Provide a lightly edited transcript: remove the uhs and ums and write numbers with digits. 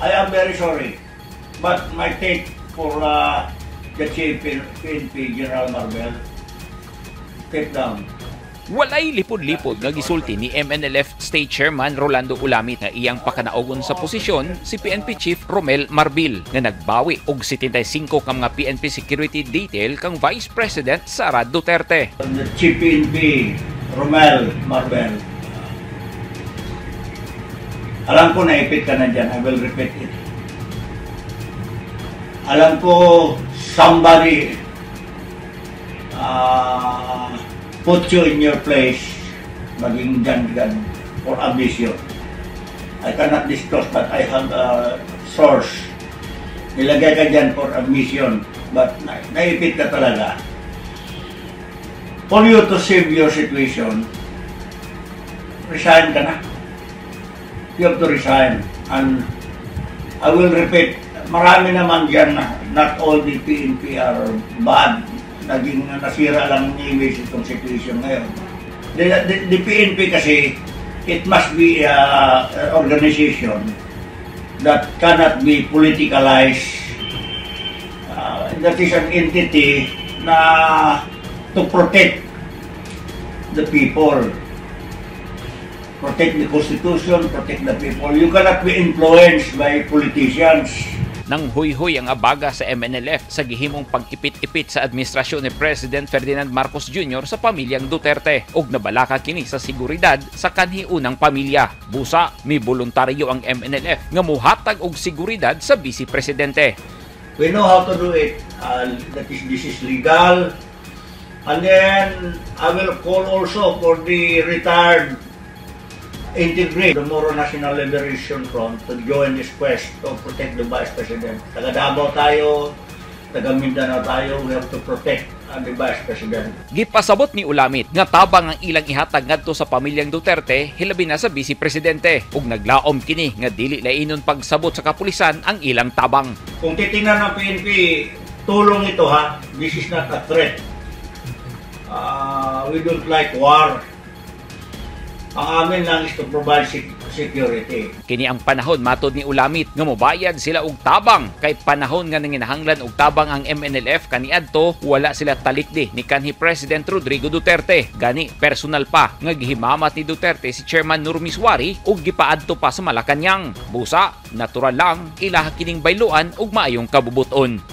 I am very sorry, but my take for the Chief PNP, General Marbel, keep down. Walay lipod-lipod nga gisulti ni MNLF State Chairman Rolando Ulamit nga iyang pakanaogon sa posisyon si PNP Chief Romel Marbil nga nagbawi og 75 ka mga PNP security detail kang Vice President Sara Duterte. The Chief PNP Romel Marbil, alam ko naipit ka na dyan, I will repeat it. Alam ko somebody put you in your place, maging gan for ambition. I cannot disclose, but I have a source. Nilagay ka dyan for ambition, but naipit ka talaga. For you to save your situation, resign ka na. You have to resign. And I will repeat, marami naman dyan na not all the PNP are bad. Naging nasira lang ni image itong situation ngayon. The PNP kasi, it must be an organization that cannot be politicalized. That is an entity na to protect the people, protect the Constitution, protect the people. You cannot be influenced by politicians. Nang huy-huy ang abaga sa MNLF sa gihimong pag-ipit-ipit sa administrasyon ni President Ferdinand Marcos Jr. sa pamilyang Duterte ug nabalaka kini sa seguridad sa kanhiunang pamilya. Busa, may voluntaryo ang MNLF nga muhatag og seguridad sa Vice Presidente. We know how to do it. This is legal. And then I will call also for the retired integrate the Moro National Liberation Front to join this quest to protect the Vice President. Taga Davao tayo, taga Mindanao tayo, we have to protect the Vice President. Gipasabot ni Ulamit nga tabang ang ilang ihatag ngadto sa pamilyang Duterte hilabi na sa Vice Presidente ug naglaom kini nga dili lainon pagsabot sa kapulisan ang ilang tabang. Kung titingnan ng PNP, tulong ito ha, this is not a threat. We don't like war. Ang amin lang is to provide security. Kini ang panahon matod ni Ulamit nga mobayad sila og tabang kay panahon nga nanginahanglan og tabang ang MNLF kaniadto wala sila talikdi ni kanhi President Rodrigo Duterte. Gani personal pa nga gihimamat ni Duterte si Chairman Nurmis Wari ug gipaadto pa sa Malacañang. Busa, natural lang ilaha kining bayluan og maayong kabubuton.